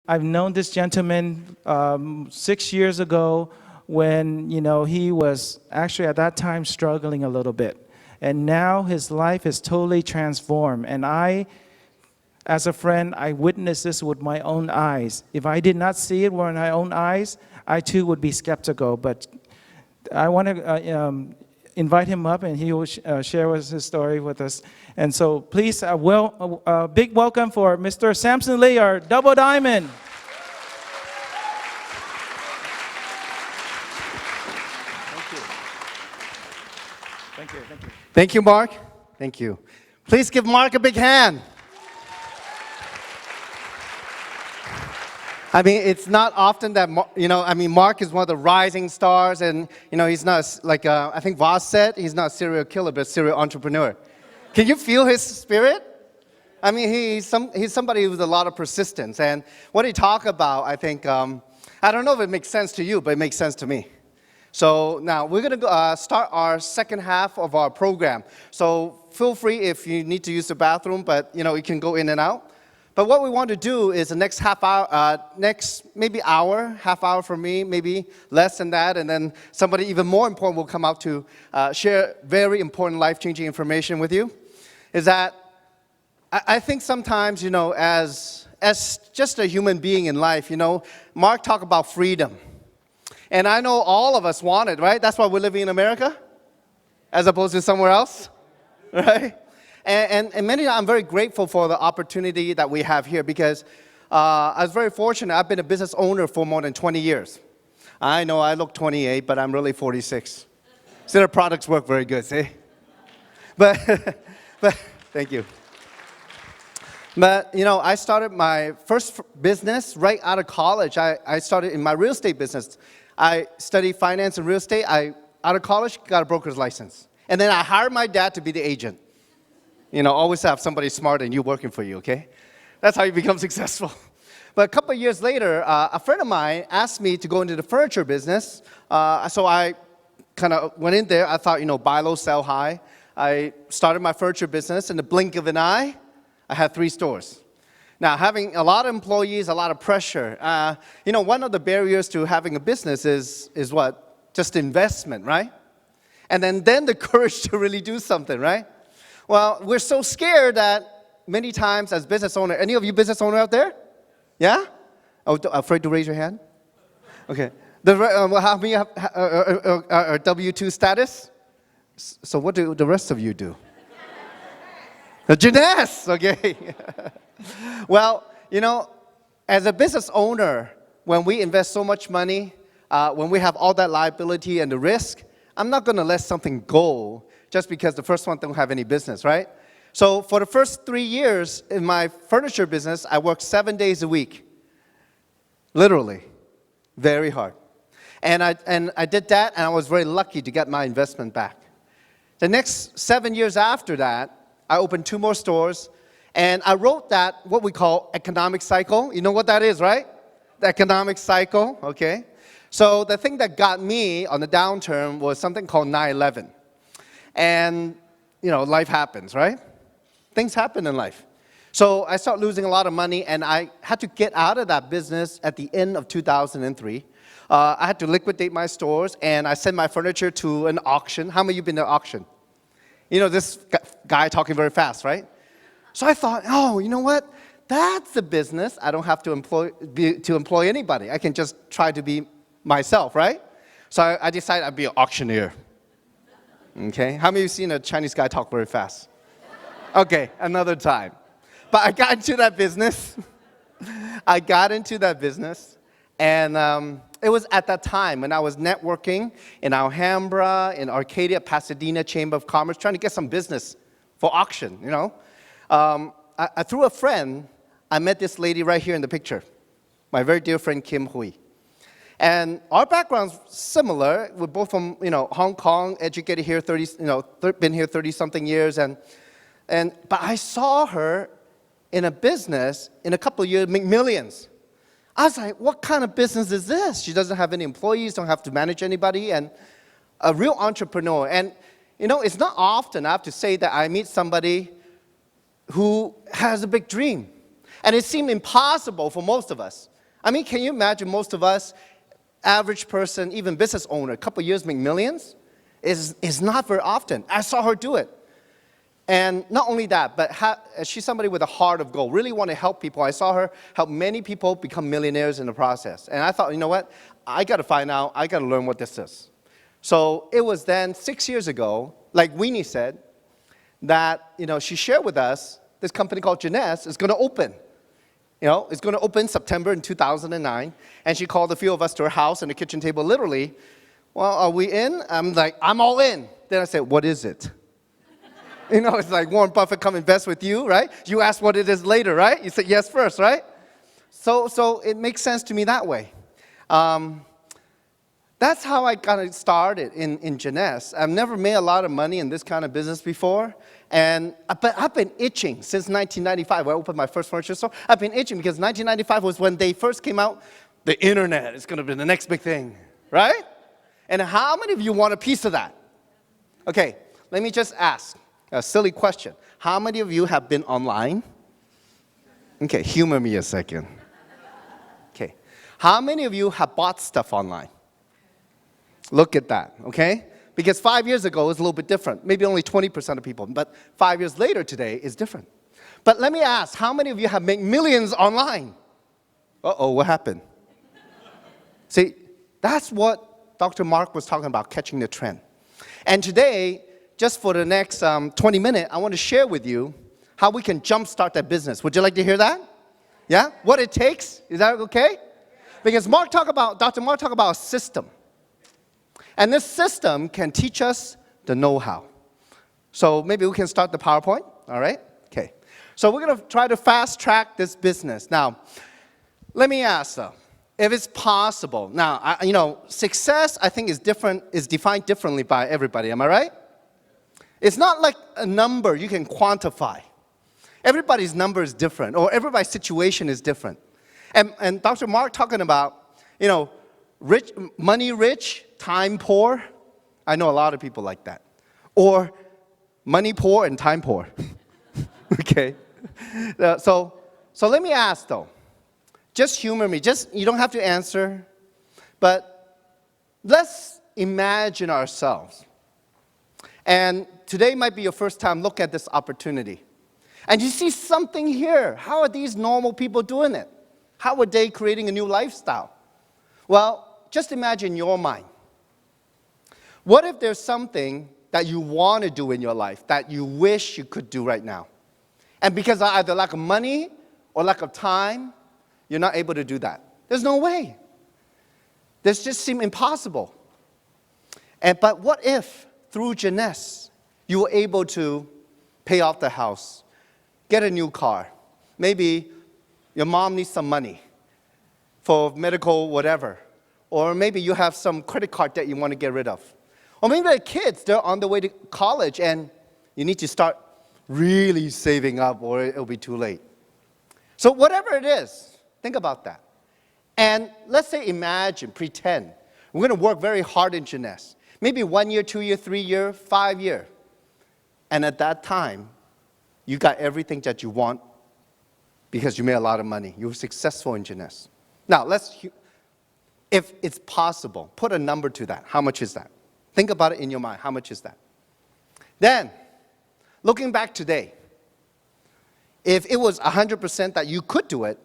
I've known this gentleman 6 years ago when, he was actually at that time struggling a little bit. And now his life is totally transformed. And as a friend, I witnessed this with my own eyes. If I did not see it with my own eyes, I too would be skeptical. But I want to invite him up, and he will share his story with us. And so please, big welcome for Mr. Samson Lee, our double diamond. Thank you. Thank you, Mark. Thank you. Please give Mark a big hand. I mean, it's not often that, Mark is one of the rising stars, and, he's not, like I think Voss said, he's not a serial killer, but a serial entrepreneur. Can you feel his spirit? I mean, he's somebody with a lot of persistence, and what he talked about, I think, I don't know if it makes sense to you, but it makes sense to me. So now we're going to start our second half of our program. So feel free if you need to use the bathroom, but, you can go in and out. But what we want to do is the next half hour, maybe hour, half hour for me, maybe less than that, and then somebody even more important will come out to share very important life-changing information with you, is that I think sometimes, as just a human being in life, Mark talked about freedom. And I know all of us want it, right? That's why we're living in America, as opposed to somewhere else, right? And I'm very grateful for the opportunity that we have here because I was very fortunate. I've been a business owner for more than 20 years. I know I look 28, but I'm really 46. So the products work very good, see? But thank you. But, I started my first business right out of college. I started in my real estate business. I studied finance and real estate. Out of college, got a broker's license. And then I hired my dad to be the agent. Always have somebody smarter than you working for you, okay? That's how you become successful. But a couple of years later, a friend of mine asked me to go into the furniture business. So I kind of went in there. I thought, buy low, sell high. I started my furniture business. In the blink of an eye, I had 3 stores. Now, having a lot of employees, a lot of pressure. One of the barriers to having a business is what? Just investment, right? And then the courage to really do something, right? Well, we're so scared that many times as business owner, any of you business owner out there? Yeah? Oh, afraid to raise your hand? Okay. How many are W-2 status? So what do the rest of you do? The gymnasts, okay. Well, as a business owner, when we invest so much money, when we have all that liability and the risk, I'm not going to let something go just because the first one don't have any business, right? So for the first 3 years in my furniture business, I worked 7 days a week. Literally. Very hard. And I did that, and I was very lucky to get my investment back. The next 7 years after that, I opened 2 more stores, and I wrote that, what we call economic cycle. You know what that is, right? The economic cycle, okay? So the thing that got me on the downturn was something called 9/11. And, life happens, right? Things happen in life. So I started losing a lot of money, and I had to get out of that business at the end of 2003. I had to liquidate my stores, and I sent my furniture to an auction. How many of you been to auction? This guy talking very fast, right? So I thought, oh, you know what? That's a business. I don't have to employ anybody. I can just try to be myself, right? So I decided I'd be an auctioneer. Okay, how many of you seen a Chinese guy talk very fast? Okay, another time. But I got into that business. And it was at that time when I was networking in Alhambra, in Arcadia, Pasadena Chamber of Commerce, trying to get some business for auction, through a friend, I met this lady right here in the picture, my very dear friend Kim Hui. And our background's similar. We're both from, Hong Kong, educated here, been here 30-something years. But I saw her in a business in a couple of years make millions. I was like, what kind of business is this? She doesn't have any employees, don't have to manage anybody, and a real entrepreneur. And, it's not often, I have to say, that I meet somebody who has a big dream. And it seemed impossible for most of us. I mean, can you imagine most of us, average person, even business owner, a couple of years make millions? Is not very often. I saw her do it. And not only that, but she's somebody with a heart of gold, really want to help people. I saw her help many people become millionaires in the process. And I thought, you know what? I got to find out, I got to learn what this is. So it was then 6 years ago, like Weenie said, that she shared with us this company called Jeunesse is going to open. It's going to open September in 2009. And she called a few of us to her house and the kitchen table, literally, well, are we in? I'm like, I'm all in. Then I said, what is it? It's like Warren Buffett come invest with you, right? You ask what it is later, right? You say yes first, right? So it makes sense to me that way. That's how I got started in Jeunesse. I've never made a lot of money in this kind of business before. But I've been itching since 1995 when I opened my first furniture store. I've been itching because 1995 was when they first came out. The internet is going to be the next big thing, right? And how many of you want a piece of that? Okay, let me just ask a silly question. How many of you have been online? Okay, humor me a second. Okay, how many of you have bought stuff online? Look at that, okay? Because 5 years ago, it was a little bit different. Maybe only 20% of people. But 5 years later today is different. But let me ask, how many of you have made millions online? Uh-oh, what happened? See, that's what Dr. Mark was talking about, catching the trend. And today, just for the next 20 minutes, I want to share with you how we can jumpstart that business. Would you like to hear that? Yeah? What it takes? Is that okay? Because Dr. Mark talked about a system. And this system can teach us the know-how. So maybe we can start the PowerPoint, all right? Okay. So we're going to try to fast-track this business. Now, let me ask, though, if it's possible. Now, success, I think, is defined differently by everybody. Am I right? It's not like a number you can quantify. Everybody's number is different, or everybody's situation is different. And Dr. Mark talking about, money rich, time poor. I know a lot of people like that. Or money poor and time poor. Okay. So let me ask though. Just humor me. You don't have to answer. But let's imagine ourselves. And today might be your first time look at this opportunity. And you see something here. How are these normal people doing it? How are they creating a new lifestyle? Well, just imagine your mind. What if there's something that you want to do in your life that you wish you could do right now? And because of either lack of money or lack of time, you're not able to do that. There's no way. This just seems impossible. But what if, through Jeunesse, you were able to pay off the house, get a new car? Maybe your mom needs some money for medical whatever. Or maybe you have some credit card debt you want to get rid of. Or maybe the kids, they're on the way to college and you need to start really saving up or it'll be too late. So whatever it is, think about that. And let's say pretend. We're going to work very hard in Jeunesse. Maybe 1 year, 2 year, 3 year, 5 year. And at that time, you got everything that you want because you made a lot of money. You were successful in Jeunesse. Now, if it's possible, put a number to that. How much is that? Think about it in your mind. How much is that? Then, looking back today, if it was 100% that you could do it,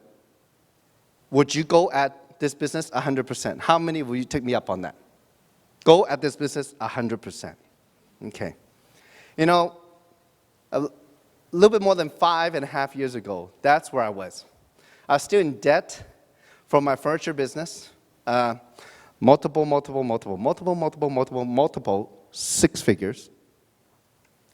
would you go at this business 100%? How many will you take me up on that? Go at this business 100%. Okay. A little bit more than 5.5 years ago, that's where I was. I was still in debt from my furniture business. Multiple 6 figures.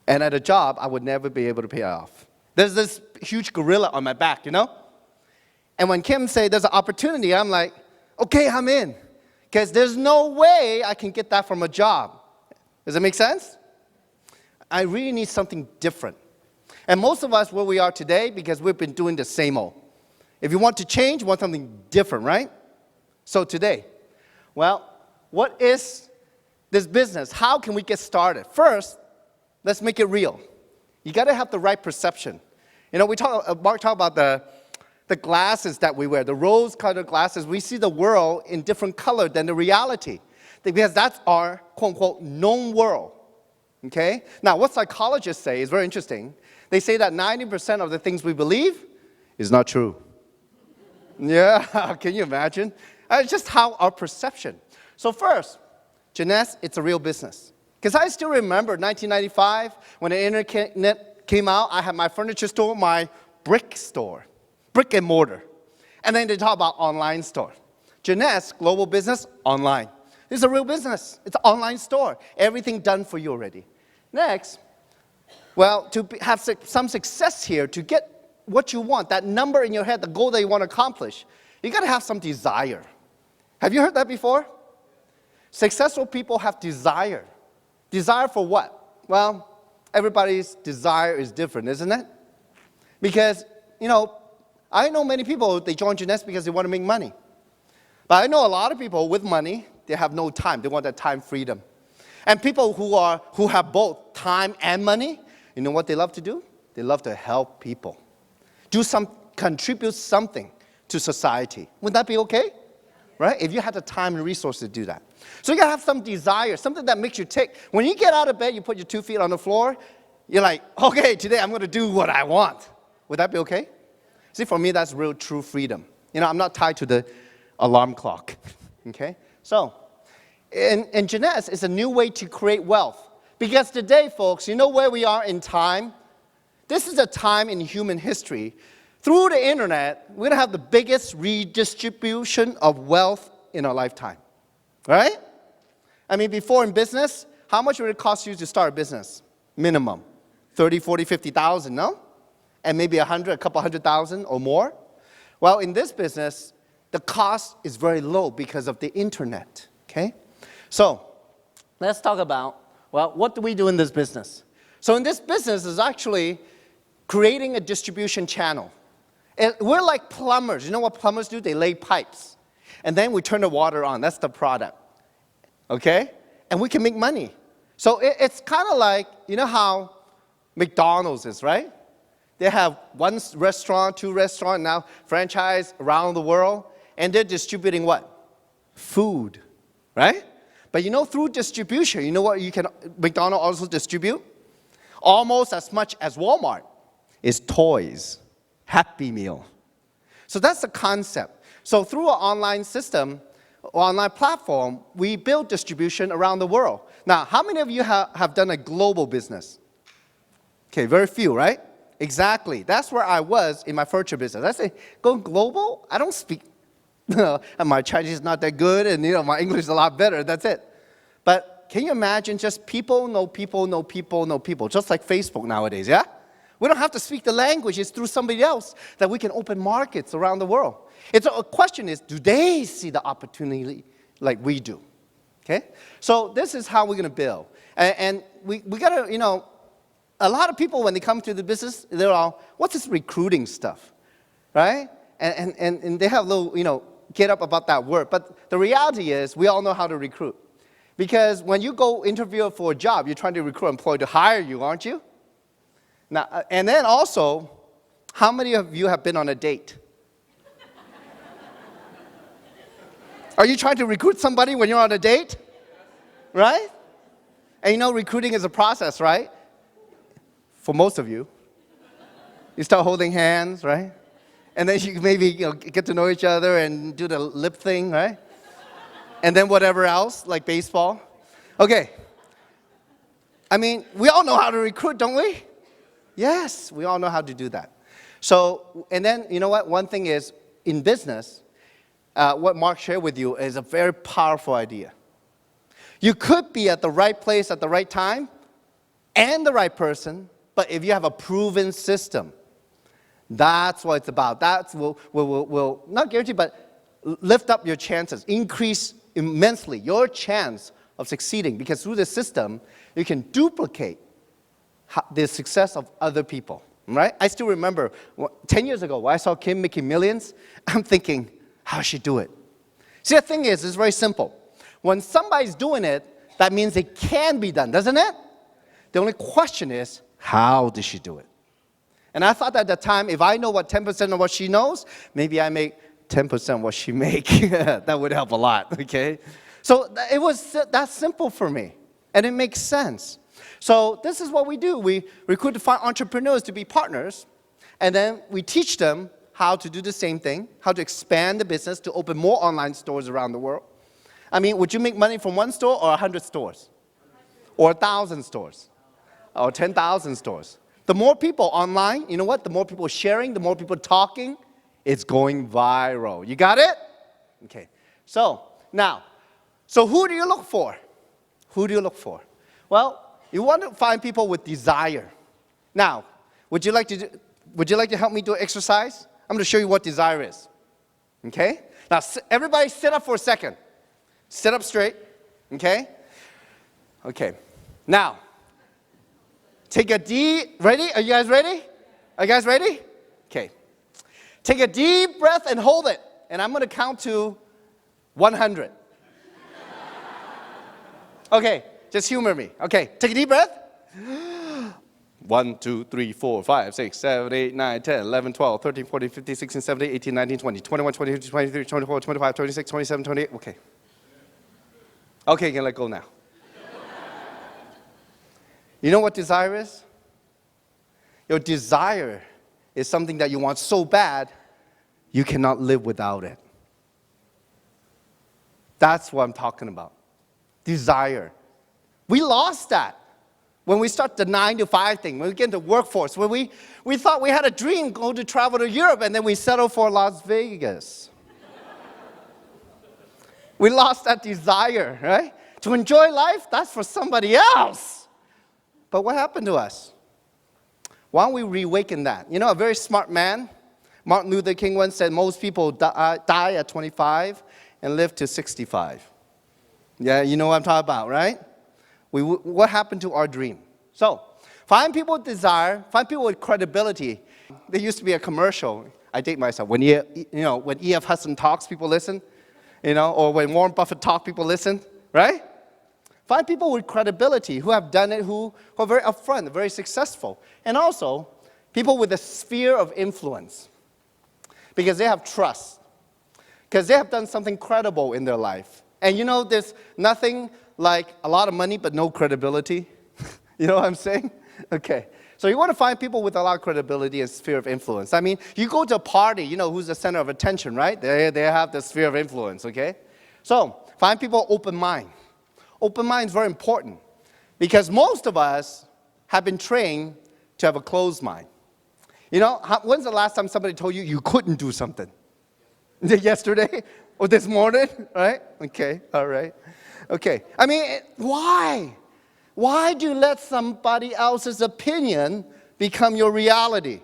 And at a job, I would never be able to pay off. There's this huge gorilla on my back, And when Kim said there's an opportunity, I'm like, okay, I'm in. Because there's no way I can get that from a job. Does that make sense? I really need something different. And most of us where we are today, because we've been doing the same old. If you want to change, you want something different, right? So today, well, what is this business? How can we get started? First, let's make it real. You got to have the right perception. Mark talked about The glasses that we wear, the rose-colored glasses, we see the world in different color than the reality. Because that's our, quote-unquote, known world. Okay? Now, what psychologists say is very interesting. They say that 90% of the things we believe is not true. Yeah, can you imagine? It's just how our perception. So first, Jeunesse, it's a real business. Because I still remember 1995, when the internet came out, I had my furniture store, my brick store, brick and mortar. And then they talk about online store. Jeunesse, global business, online. It's a real business. It's an online store. Everything done for you already. Next, well, to have some success here, to get what you want, that number in your head, the goal that you want to accomplish, you got to have some desire. Have you heard that before? Successful people have desire. Desire for what? Well, everybody's desire is different, isn't it? Because, I know many people, they join Jeunesse because they want to make money. But I know a lot of people with money, they have no time. They want that time freedom. And people who have both time and money, you know what they love to do? They love to help people. Contribute something to society. Would that be okay? Right? If you had the time and resources to do that. So you gotta have some desire, something that makes you tick. When you get out of bed, you put your 2 feet on the floor, you're like, okay, today I'm gonna do what I want. Would that be okay? See, for me, that's real true freedom. I'm not tied to the alarm clock. Okay? So, in Jeunesse, it's a new way to create wealth. Because today, folks, you know where we are in time? This is a time in human history. Through the internet, we're gonna have the biggest redistribution of wealth in our lifetime. Right? I mean, before in business, how much would it cost you to start a business? Minimum. 30, 40, 50,000, no? And maybe a couple 100,000 or more? Well, in this business, the cost is very low because of the internet, okay? So, let's talk about, what do we do in this business? So in this business is actually creating a distribution channel. We're like plumbers. You know what plumbers do? They lay pipes. And then we turn the water on. That's the product, okay? And we can make money. So it's kind of like, you know how McDonald's is, right? They have 1 restaurant, 2 restaurants, now franchise around the world, and they're distributing what? Food, right? But through distribution, you know what McDonald's also distribute? Almost as much as Walmart is toys, Happy Meal. So that's the concept. So through an online system, online platform, we build distribution around the world. Now, how many of you have done a global business? Okay, very few, right? Exactly. That's where I was in my furniture business. I say, go global? I don't speak, and my Chinese is not that good, and my English is a lot better. That's it. But can you imagine just people know people know people know people, just like Facebook nowadays, yeah? We don't have to speak the language. It's through somebody else that we can open markets around the world. A question is, do they see the opportunity like we do? Okay? So this is how we're going to build. And we got to, a lot of people, when they come to the business, they're all, what's this recruiting stuff? Right? And they have a little, get up about that word. But the reality is, we all know how to recruit. Because when you go interview for a job, you're trying to recruit an employee to hire you, aren't you? Now, and then also, how many of you have been on a date? Are you trying to recruit somebody when you're on a date? Right? And recruiting is a process, right? For most of you. You start holding hands, right? And then you maybe get to know each other and do the lip thing, right? And then whatever else, like baseball. Okay. I mean, we all know how to recruit, don't we? Yes, we all know how to do that. So, and then, you know what? One thing is, in business, what Mark shared with you is a very powerful idea. You could be at the right place at the right time and the right person, but if you have a proven system, that's what it's about. That will not guarantee, but lift up your chances, increase immensely your chance of succeeding, because through the system, you can duplicate the success of other people, right? I still remember 10 years ago when I saw Kim making millions, I'm thinking, how does she do it? See, the thing is, it's very simple. When somebody's doing it, that means it can be done, doesn't it? The only question is, how did she do it? And I thought at the time, if I know what 10% of what she knows, maybe I make 10% what she make. That would help a lot, okay? So it was that simple for me, and it makes sense. So this is what we do. We recruit to find entrepreneurs to be partners, and then we teach them how to do the same thing, how to expand the business to open more online stores around the world. I mean, would you make money from one store or 100 stores? Or 1,000 stores? Or 10,000 stores? The more people online, you know what? The more people sharing, the more people talking, it's going viral. You got it? Okay. So, now, who do you look for? Who do you look for? Well, you want to find people with desire. Now, would you like to help me do an exercise? I'm going to show you what desire is. Okay? Now, everybody sit up for a second. Sit up straight. Okay? Okay. Now, take a deep, ready? Are you guys ready? Are you guys ready? Okay. Take a deep breath and hold it. And I'm going to count to 100. Okay, just humor me. Okay, take a deep breath. 1, 2, 3, 4, 5, 6, 7, 8, 9, 10, 11, 12, 13, 14, 15, 16, 17, 18, 19, 20, 21, 22, 23, 24, 25, 26, 27, 28. Okay. Okay, you can let go now. You know what desire is? Your desire is something that you want so bad, you cannot live without it. That's what I'm talking about. Desire. We lost that when we start the 9 to 5 thing, when we get into workforce, when we thought we had a dream, go to travel to Europe, and then we settled for Las Vegas. We lost that desire, right? To enjoy life, that's for somebody else. But what happened to us? Why don't we reawaken that? You know, a very smart man, Martin Luther King once said, most people die at 25 and live to 65. Yeah, you know what I'm talking about, right? What happened to our dream? So, find people with desire, find people with credibility. There used to be a commercial. I date myself. When when E.F. Hudson talks, people listen. Or when Warren Buffett talks, people listen, right? Find people with credibility who have done it, who are very upfront, very successful. And also, people with a sphere of influence. Because they have trust. Because they have done something credible in their life. And there's nothing like a lot of money but no credibility. You know what I'm saying? Okay. So you want to find people with a lot of credibility and sphere of influence. I mean, you go to a party, who's the center of attention, right? They have the sphere of influence, okay? So find people open mind. Open mind is very important because most of us have been trained to have a closed mind. When's the last time somebody told you you couldn't do something? Yesterday or this morning, right? Okay, all right. Okay, I mean, why? Why do you let somebody else's opinion become your reality?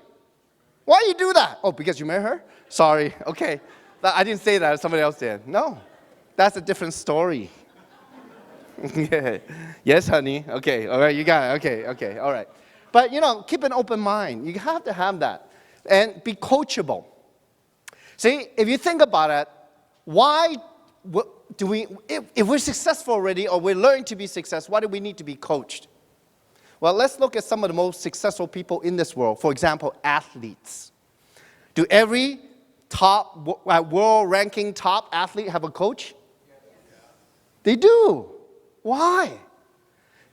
Why you do that? Oh, because you met her? Sorry, okay. I didn't say that, somebody else did. No, that's a different story. Yes, honey. Okay, all right, you got it. Okay, all right. But, keep an open mind. You have to have that. And be coachable. See, if you think about it, why do we, if we're successful already or we're learning to be successful, why do we need to be coached? Well, let's look at some of the most successful people in this world. For example, athletes. Do every top, world ranking top athlete have a coach? They do. Why?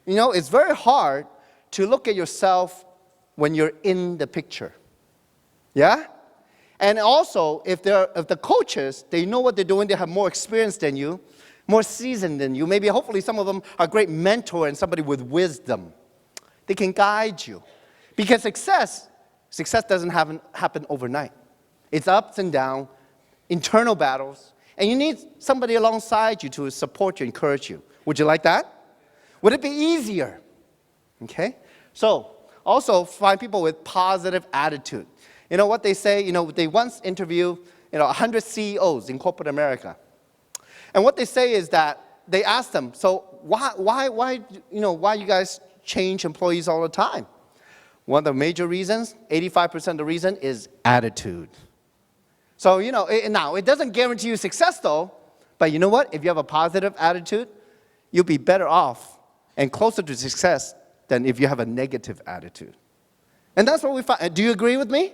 It's very hard to look at yourself when you're in the picture. Yeah? And also, if the coaches, they know what they're doing, they have more experience than you, more seasoned than you. Maybe, hopefully, some of them are a great mentor and somebody with wisdom. They can guide you. Because success doesn't happen overnight. It's ups and downs, internal battles, and you need somebody alongside you to support you, encourage you. Would you like that? Would it be easier? Okay? So, also find people with positive attitude. You know what they say? They once interviewed 100 CEOs in corporate America. And what they say is that they asked them, so why you guys change employees all the time? One of the major reasons, 85% of the reason is attitude. So, now it doesn't guarantee you success though, but you know what? If you have a positive attitude, you'll be better off and closer to success than if you have a negative attitude. And that's what we find. Do you agree with me?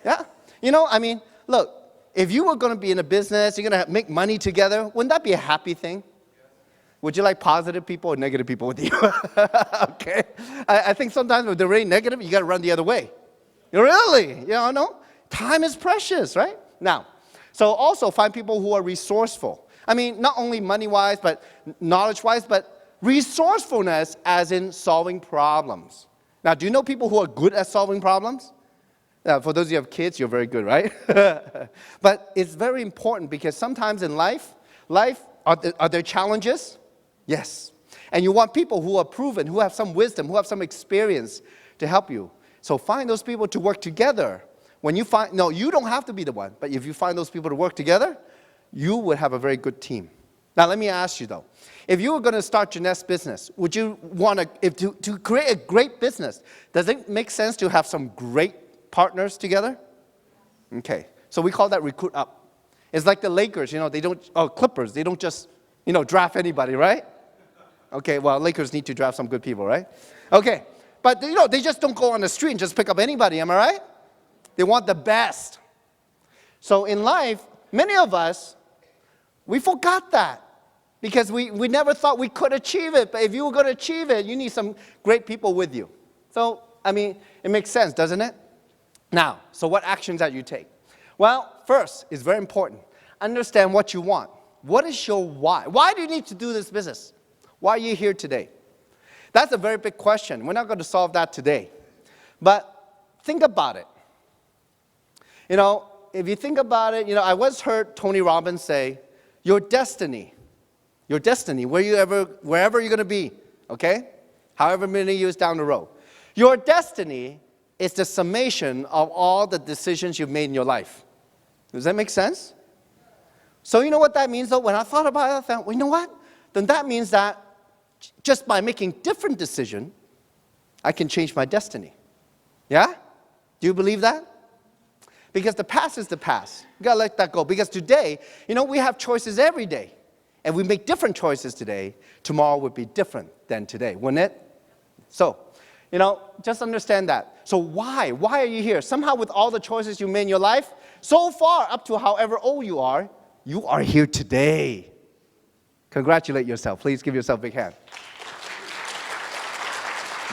Yeah. You know, I mean, look, if you were going to be in a business, you're going to make money together, wouldn't that be a happy thing? Would you like positive people or negative people with you? Okay. I think sometimes when they're really negative, you got to run the other way. Really? You know? Time is precious, right? Now, so also find people who are resourceful. I mean, not only money-wise, but knowledge-wise, but resourcefulness as in solving problems. Now, do you know people who are good at solving problems? Now, for those of you who have kids, you're very good, right? But it's very important because sometimes in life, are there challenges? Yes. And you want people who are proven, who have some wisdom, who have some experience to help you. So find those people to work together. When you find, no, you don't have to be the one, but if you find those people to work together, you would have a very good team. Now, let me ask you, though. If you were going to start your next business, would you want to create a great business, does it make sense to have some great partners together? Okay. So we call that recruit up. It's like the Lakers, Clippers, they don't just, draft anybody, right? Okay, well, Lakers need to draft some good people, right? Okay. But, they just don't go on the street and just pick up anybody, am I right? They want the best. So in life, many of us, we forgot that because we never thought we could achieve it. But if you were going to achieve it, you need some great people with you. So, I mean, it makes sense, doesn't it? Now, so what actions that you take? Well, first, it's very important. Understand what you want. What is your why? Why do you need to do this business? Why are you here today? That's a very big question. We're not going to solve that today. But think about it. If you think about it, I once heard Tony Robbins say, your destiny, wherever you're going to be, okay? However many years down the road. Your destiny is the summation of all the decisions you've made in your life. Does that make sense? So you know what that means, though? When I thought about it, I thought, well, you know what? Then that means that just by making different decisions, I can change my destiny. Yeah? Do you believe that? Because the past is the past. You gotta let that go. Because today, we have choices every day. And we make different choices today. Tomorrow would be different than today, wouldn't it? So, just understand that. So why? Why are you here? Somehow with all the choices you made in your life, so far up to however old you are here today. Congratulate yourself. Please give yourself a big hand.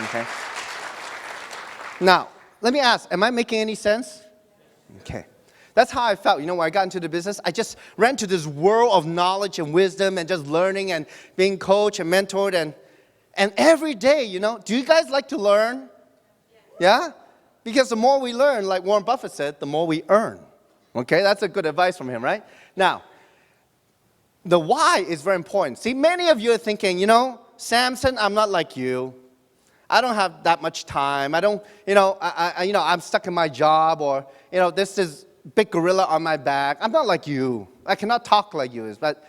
Okay. Now, let me ask, am I making any sense? Okay. That's how I felt. When I got into the business, I just ran to this world of knowledge and wisdom and just learning and being coached and mentored. And every day, do you guys like to learn? Yeah? Because the more we learn, like Warren Buffett said, the more we earn. Okay? That's a good advice from him, right? Now, the why is very important. See, many of you are thinking, Samson, I'm not like you. I don't have that much time. I don't, I'm stuck in my job or, this is big gorilla on my back. I'm not like you. I cannot talk like you. But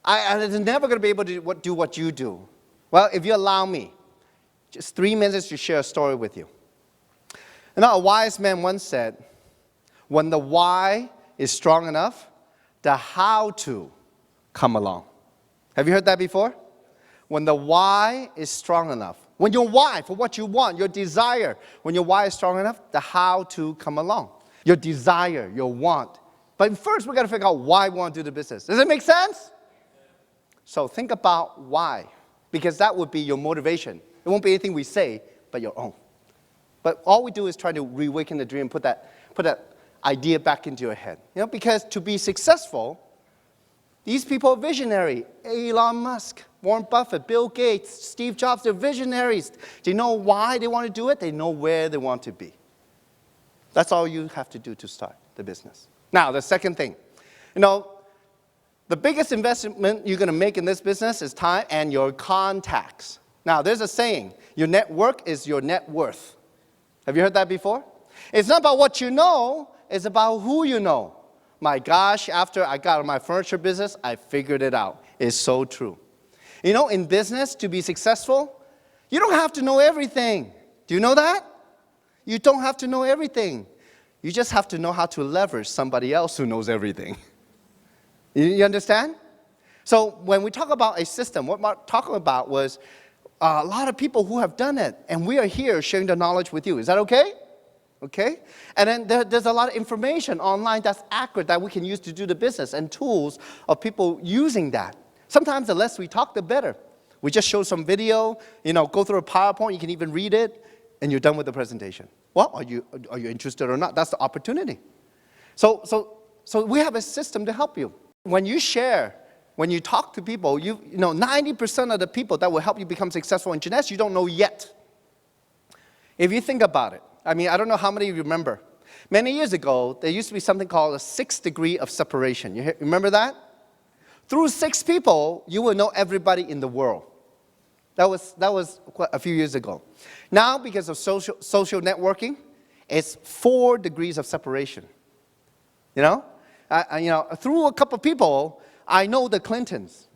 I'm never going to be able to do what you do. Well, if you allow me, just 3 minutes to share a story with you. A wise man once said, when the why is strong enough, the how to come along. Have you heard that before? When the why is strong enough. When your why, for what you want, your desire, when your why is strong enough, the how to come along. Your desire, your want. But first, we got to figure out why we want to do the business. Does it make sense? So think about why, because that would be your motivation. It won't be anything we say, but your own. But all we do is try to reawaken the dream, put that idea back into your head. Because to be successful, these people are visionary. Elon Musk, Warren Buffett, Bill Gates, Steve Jobs, they're visionaries. They know why they want to do it. They know where they want to be. That's all you have to do to start the business. Now, the second thing. The biggest investment you're going to make in this business is time and your contacts. Now, there's a saying, your network is your net worth. Have you heard that before? It's not about what you know, it's about who you know. My gosh, after I got out of my furniture business, I figured it out. It's so true. In business, to be successful, you don't have to know everything. Do you know that? You don't have to know everything. You just have to know how to leverage somebody else who knows everything. You understand? So when we talk about a system, what we're talking about was a lot of people who have done it, and we are here sharing the knowledge with you. Is that okay? Okay? And then there's a lot of information online that's accurate that we can use to do the business and tools of people using that. Sometimes the less we talk, the better. We just show some video, go through a PowerPoint, you can even read it, and you're done with the presentation. Well, are you interested or not? That's the opportunity. So we have a system to help you. When you share, when you talk to people, 90% of the people that will help you become successful in Jeunesse, you don't know yet. If you think about it, I don't know how many of you remember. Many years ago, there used to be something called a 6 degree of separation. You remember that? Through 6 people, you will know everybody in the world. That was quite a few years ago. Now, because of social networking, it's 4 degrees of separation. Through a couple of people, I know the Clintons.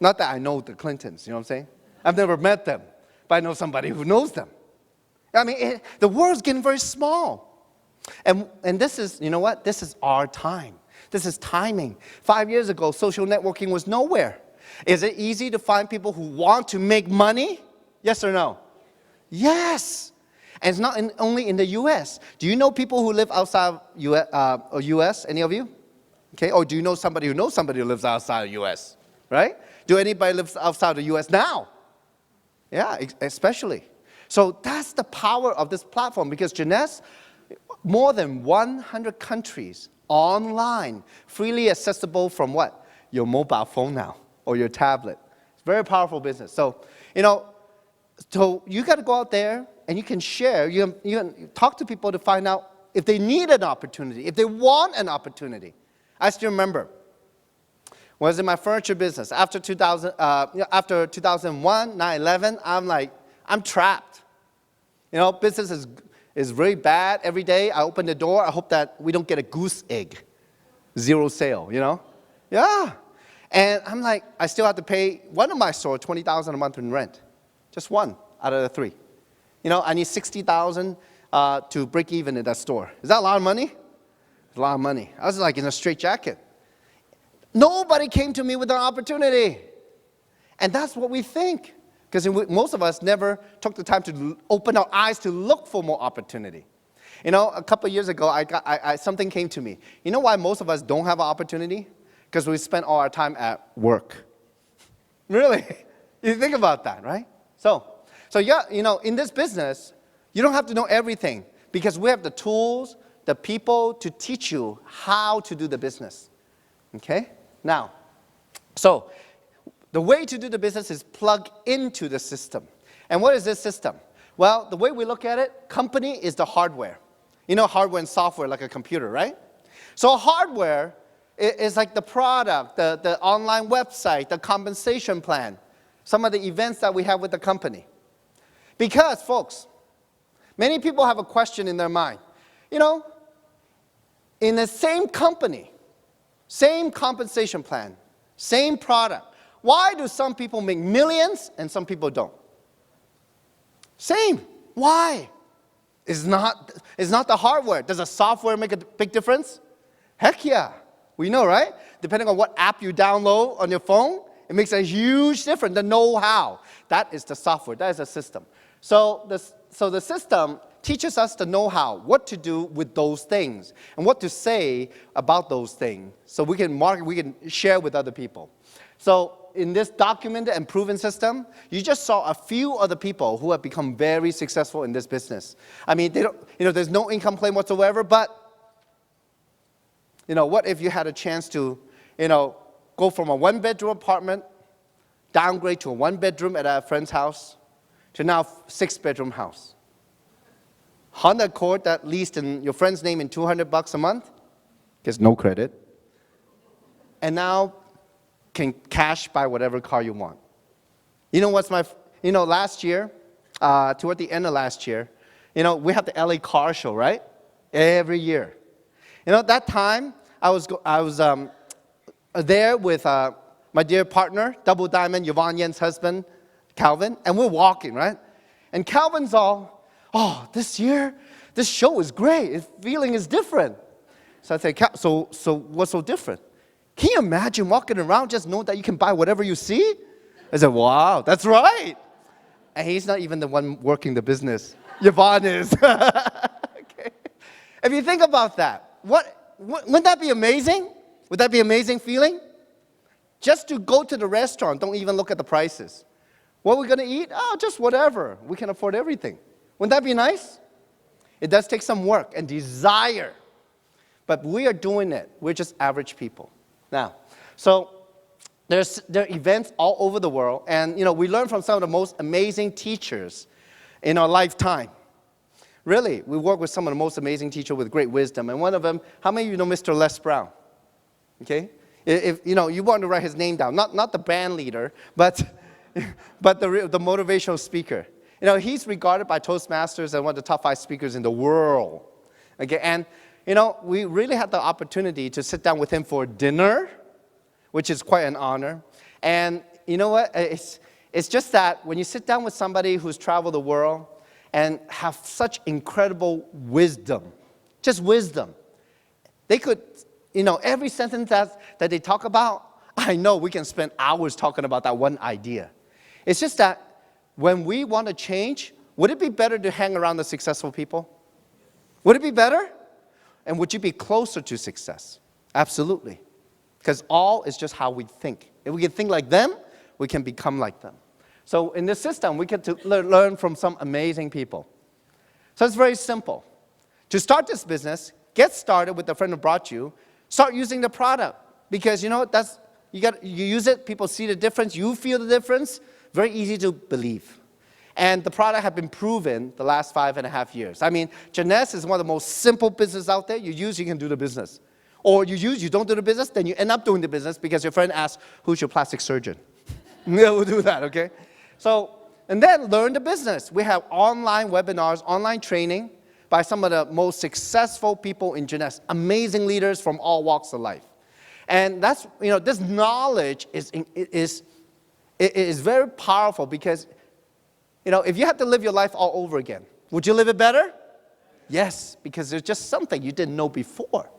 Not that I know the Clintons, you know what I'm saying? I've never met them, but I know somebody who knows them. The world's getting very small. And this is, you know what? This is our time. This is timing. 5 years ago, social networking was nowhere. Is it easy to find people who want to make money? Yes or no? Yes. And it's not only in the U.S. Do you know people who live outside U.S., any of you? Okay, or do you know somebody who knows somebody who lives outside the U.S., right? Do anybody live outside the U.S. now? Yeah, especially. So that's the power of this platform, because Jeunesse, more than 100 countries, online, freely accessible from what? Your mobile phone now, or your tablet. It's very powerful business. So, so you got to go out there and you can share, you can talk to people to find out if they need an opportunity, if they want an opportunity. I still remember, when I was in my furniture business, after 2001, 9/11, I'm trapped. Business is very bad. Every day I open the door, I hope that we don't get a goose egg. 0 sale, Yeah. And I'm like, I still have to pay one of my stores $20,000 a month in rent. Just one out of the 3. I need $60,000 to break even at that store. Is that a lot of money? It's a lot of money. I was like in a straitjacket. Nobody came to me with an opportunity. And that's what we think. Because most of us never took the time to open our eyes to look for more opportunity. A couple of years ago, something came to me. You know why most of us don't have an opportunity? Because we spend all our time at work. Really? You think about that, right? So yeah, in this business, you don't have to know everything, because we have the tools, the people to teach you how to do the business. Okay? Now, so the way to do the business is plug into the system. And what is this system? Well, the way we look at it, company is the hardware. Hardware and software like a computer, right? So hardware is like the product, the online website, the compensation plan, some of the events that we have with the company. Because, folks, many people have a question in their mind. In the same company, same compensation plan, same product, why do some people make millions and some people don't? Same. Why? It's not the hardware. Does the software make a big difference? Heck yeah. We know, right? Depending on what app you download on your phone, it makes a huge difference. The know-how. That is the software. That is the system. So the system teaches us the know-how, what to do with those things, and what to say about those things, so we can share with other people. So in this documented and proven system, you just saw a few other people who have become very successful in this business. They don't, there's no income claim whatsoever, but what if you had a chance to, go from a 1-bedroom apartment, downgrade to a 1-bedroom at a friend's house, to now 6-bedroom house. Honda Accord that leased in your friend's name in $200 a month, gets no credit, and now can cash buy whatever car you want. Last year, toward the end of last year, we have the LA car show, right? Every year. That time, I was there with my dear partner, Double Diamond, Yvonne Yen's husband, Calvin, and we're walking, right? And Calvin's all, this year, this show is great. His feeling is different. So I said, so what's so different? Can you imagine walking around just knowing that you can buy whatever you see? I said, wow, that's right. And he's not even the one working the business. Yvonne is. If you think about that, wouldn't that be amazing? Would that be an amazing feeling? Just to go to the restaurant, don't even look at the prices. What are we going to eat? Oh, just whatever. We can afford everything. Wouldn't that be nice? It does take some work and desire. But we are doing it. We're just average people. Now, so there are events all over the world. And, we learn from some of the most amazing teachers in our lifetime. Really, we work with some of the most amazing teachers with great wisdom. And one of them, how many of you know Mr. Les Brown? Okay? If you want to write his name down, not the band leader, but the motivational speaker. He's regarded by Toastmasters as one of the top 5 speakers in the world. Okay, and we really had the opportunity to sit down with him for dinner, which is quite an honor. And you know what? It's just that when you sit down with somebody who's traveled the world and have such incredible wisdom, just wisdom, they could, every sentence that they talk about, I know we can spend hours talking about that one idea. It's just that when we want to change, would it be better to hang around the successful people? Would it be better? And would you be closer to success? Absolutely. Because all is just how we think. If we can think like them, we can become like them. So in this system, we get to learn from some amazing people. So it's very simple. To start this business, get started with the friend who brought you. Start using the product. Because you use it, people see the difference, you feel the difference. Very easy to believe. And the product has been proven the last 5.5 years. I mean, Jeunesse is one of the most simple businesses out there. You use, you can do the business. Or you use, you don't do the business, then you end up doing the business because your friend asks, who's your plastic surgeon? Yeah, we'll do that, okay? So, and then learn the business. We have online webinars, online training by some of the most successful people in Jeunesse, amazing leaders from all walks of life. And that's, this knowledge is very powerful because, if you had to live your life all over again, would you live it better? Yes, because there's just something you didn't know before.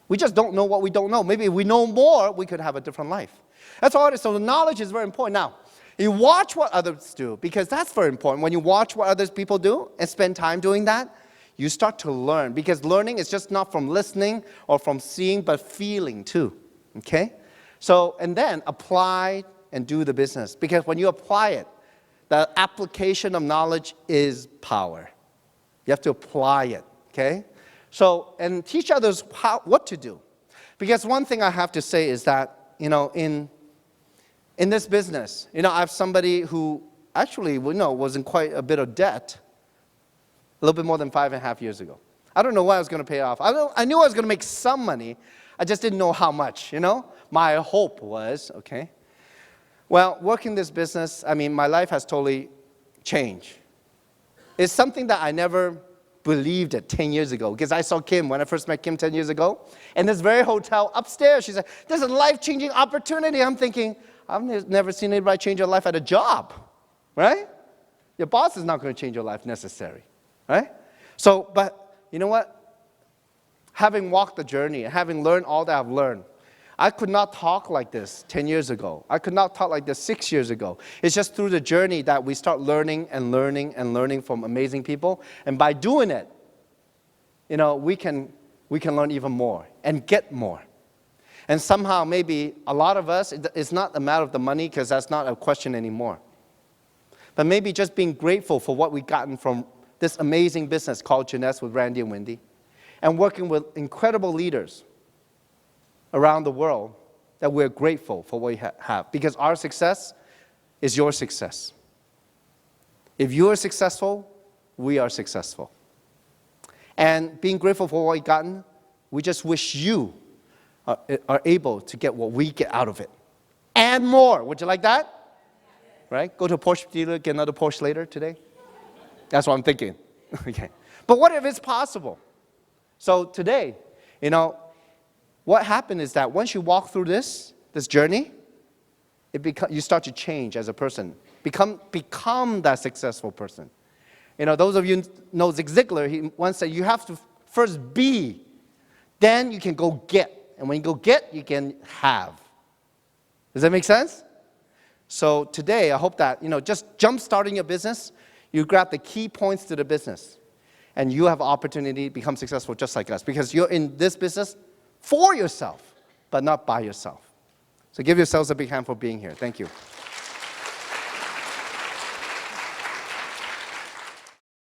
We just don't know what we don't know. Maybe if we know more, we could have a different life. That's all it is. So the knowledge is very important. Now, you watch what others do because that's very important. When you watch what other people do and spend time doing that, you start to learn because learning is just not from listening or from seeing, but feeling too, okay? So, and then apply and do the business because when you apply it, the application of knowledge is power. You have to apply it, okay? So, and teach others what to do. Because one thing I have to say is that, in this business, I have somebody who actually, was in quite a bit of debt a little bit more than 5.5 years ago. I don't know what I was going to pay off. I knew I was going to make some money. I just didn't know how much, My hope was, okay. Well, working this business, my life has totally changed. It's something that I never believed it 10 years ago because I saw Kim when I first met Kim 10 years ago in this very hotel upstairs. She said, "This is a life-changing opportunity." I'm thinking, I've never seen anybody change their life at a job, right? Your boss is not going to change your life necessarily, right? So, but you know what? Having walked the journey, having learned all that I've learned, I could not talk like this 10 years ago. I could not talk like this 6 years ago. It's just through the journey that we start learning and learning and learning from amazing people. And by doing it, we can learn even more and get more. And somehow maybe a lot of us, it's not a matter of the money because that's not a question anymore. But maybe just being grateful for what we've gotten from this amazing business called Jeunesse with Randy and Wendy and working with incredible leaders around the world that we're grateful for what we have because our success is your success. If you are successful, we are successful. And being grateful for what we've gotten, we just wish you are able to get what we get out of it. And more. Would you like that? Right? Go to a Porsche dealer, get another Porsche later today? That's what I'm thinking. Okay. But what if it's possible? So today, what happened is that once you walk through this journey, you start to change as a person. Become that successful person. Those of you know Zig Ziglar, he once said, you have to first be, then you can go get. And when you go get, you can have. Does that make sense? So today, I hope that, just jump starting your business, you grab the key points to the business. and you have opportunity to become successful just like us, because you're in this business for yourself, but not by yourself. So give yourselves a big hand for being here. Thank you.